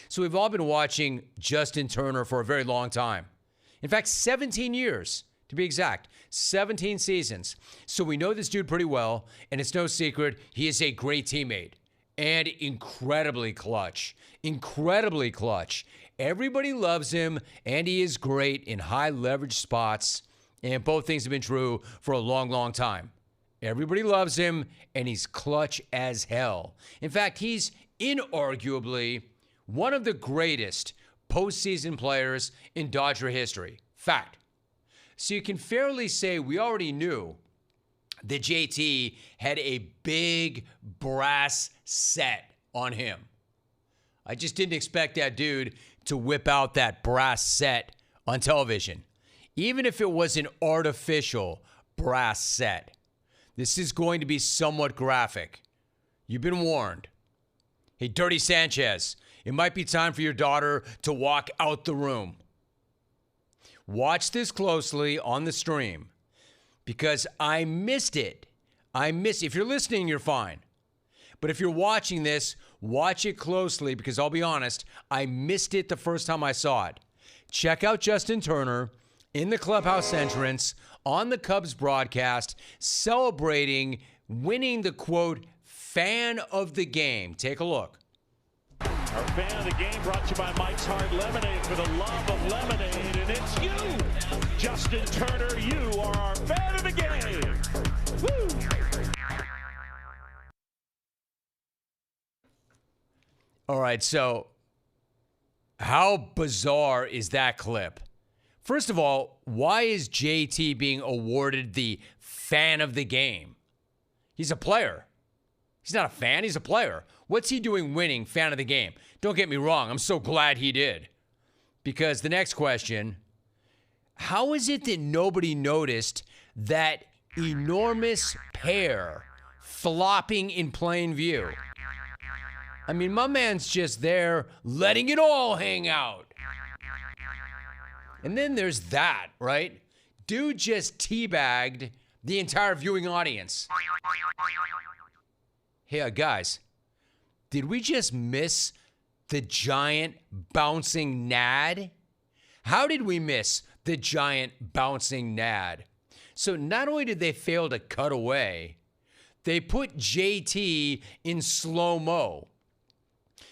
So we've all been watching Justin Turner for a very long time. In fact, 17 years, to be exact. 17 seasons. So we know this dude pretty well, and it's no secret he is a great teammate and incredibly clutch. Incredibly clutch. Everybody loves him, and he is great in high leverage spots, and both things have been true for a long, long time. Everybody loves him, and he's clutch as hell. In fact, he's inarguably one of the greatest postseason players in Dodger history. Fact. So you can fairly say we already knew that JT had a big brass set on him. I just didn't expect that dude to whip out that brass set on television, even if it was an artificial brass set. This is going to be somewhat graphic. You've been warned. Hey, Dirty Sanchez, it might be time for your daughter to walk out the room. Watch this closely on the stream because I missed it. If you're listening, you're fine. But if you're watching this, watch it closely because I'll be honest, I missed it the first time I saw it. Check out Justin Turner in the clubhouse entrance on the Cubs broadcast celebrating winning the, quote, fan of the game. Take a look. Our fan of the game brought to you by Mike's Hard Lemonade for the love of lemonade, and it's you, Justin Turner. You are our fan of the game. Woo! All right, so how bizarre is that clip? First of all, why is JT being awarded the fan of the game? He's a player. He's not a fan, he's a player. What's he doing winning fan of the game? Don't get me wrong, I'm so glad he did. Because the next question, how is it that nobody noticed that enormous pear flopping in plain view? I mean, my man's just there letting it all hang out. And then there's that, right? Dude just teabagged the entire viewing audience. Hey, guys, did we just miss the giant bouncing nad? How did we miss the giant bouncing nad? So not only did they fail to cut away, they put JT in slow-mo.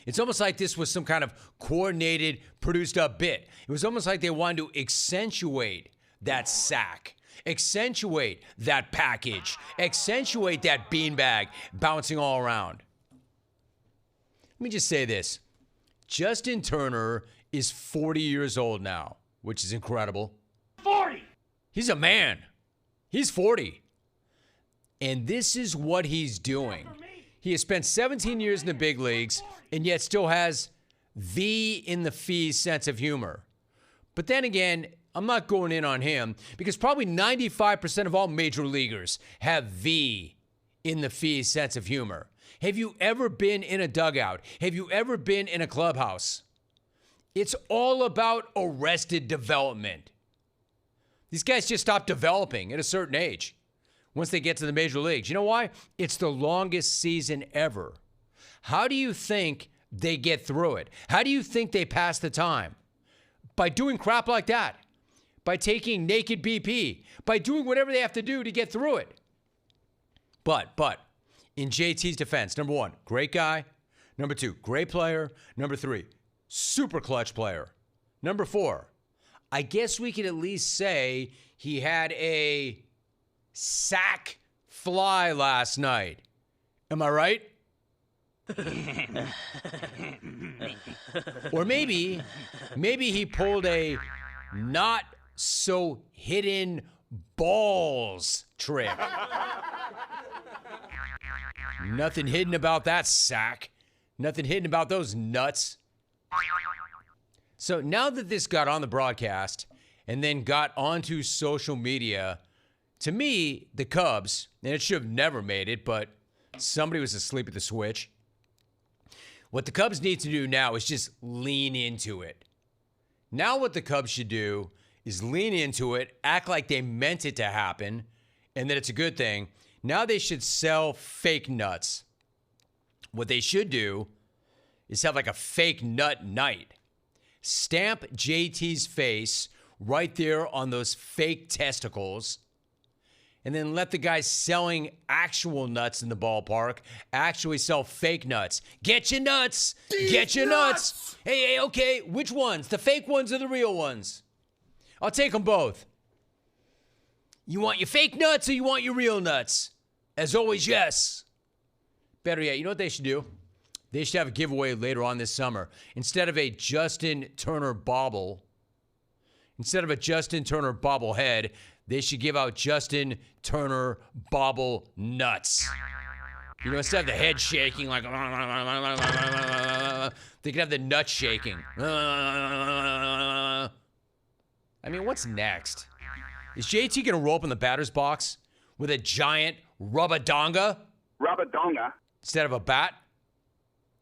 It's almost like this was some kind of coordinated, produced up bit. It was almost like they wanted to accentuate that sack, accentuate that package, accentuate that beanbag bouncing all around. Let me just say this. Justin Turner is 40 years old now, which is incredible. 40! He's a man. He's 40. And this is what he's doing. He has spent 17 years in the big leagues and yet still has the in the fees sense of humor. But then again, I'm not going in on him because probably 95% of all major leaguers have the in the fees sense of humor. Have you ever been in a dugout? Have you ever been in a clubhouse? It's all about arrested development. These guys just stop developing at a certain age once they get to the major leagues. You know why? It's the longest season ever. How do you think they get through it? How do you think they pass the time? By doing crap like that. By taking naked BP. By doing whatever they have to do to get through it. But, in JT's defense, number one, great guy. Number two, great player. Number three, super clutch player. Number four, I guess we could at least say he had a sack fly last night. Am I right? Or maybe he pulled a not so hidden balls trick. Nothing hidden about that sack. Nothing hidden about those nuts. So now that this got on the broadcast and then got onto social media, to me, the Cubs, and it should have never made it, but somebody was asleep at the switch. What the Cubs need to do now is just lean into it. Now what the Cubs should do is lean into it, act like they meant it to happen, and that it's a good thing. Now they should sell fake nuts. What they should do is have like a fake nut night. Stamp JT's face right there on those fake testicles, and then let the guys selling actual nuts in the ballpark actually sell fake nuts. Get your nuts! Get your nuts! Hey, okay, which ones? The fake ones or the real ones? I'll take them both. You want your fake nuts or you want your real nuts? As always, yes. Better yet, you know what they should do? They should have a giveaway later on this summer. Instead of a Justin Turner bobblehead, they should give out Justin Turner bobble nuts. You know, instead of the head shaking like, they could have the nuts shaking. I mean, what's next? Is JT going to roll up in the batter's box with a giant rubber donga? Rubber donga. Instead of a bat?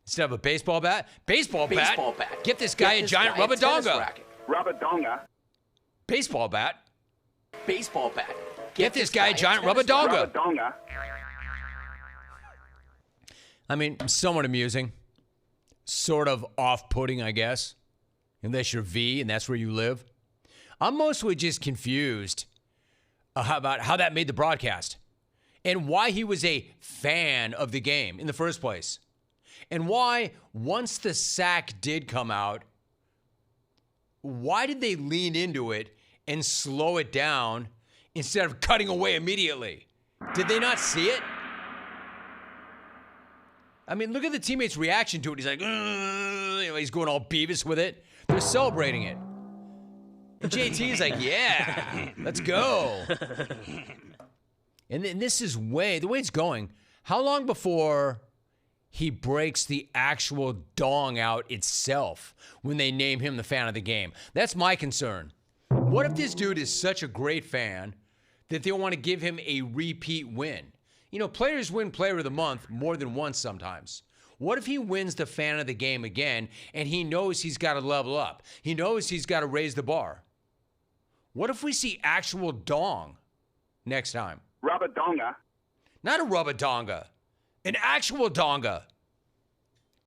Instead of a baseball bat? Baseball bat? Get this guy a giant rubber donga. Rubber donga. Baseball bat? Baseball bat. Get this guy a giant rubber donga. Rubber donga. I mean, somewhat amusing. Sort of off-putting, I guess. Unless you're V and that's where you live. I'm mostly just confused about how that made the broadcast. And why he was a fan of the game in the first place. And why, once the sack did come out, why did they lean into it and slow it down instead of cutting away immediately? Did they not see it? I mean, look at the teammates' reaction to it. He's like, he's going all Beavis with it. They're celebrating it. And JT's like, yeah, let's go. And this is the way it's going. How long before he breaks the actual dong out itself when they name him the fan of the game? That's my concern. What if this dude is such a great fan that they want to give him a repeat win? You know, players win Player of the Month more than once sometimes. What if he wins the fan of the game again and he knows he's got to level up? He knows he's got to raise the bar. What if we see actual dong next time? Rubber donga. Not a rubber donga. An actual donga.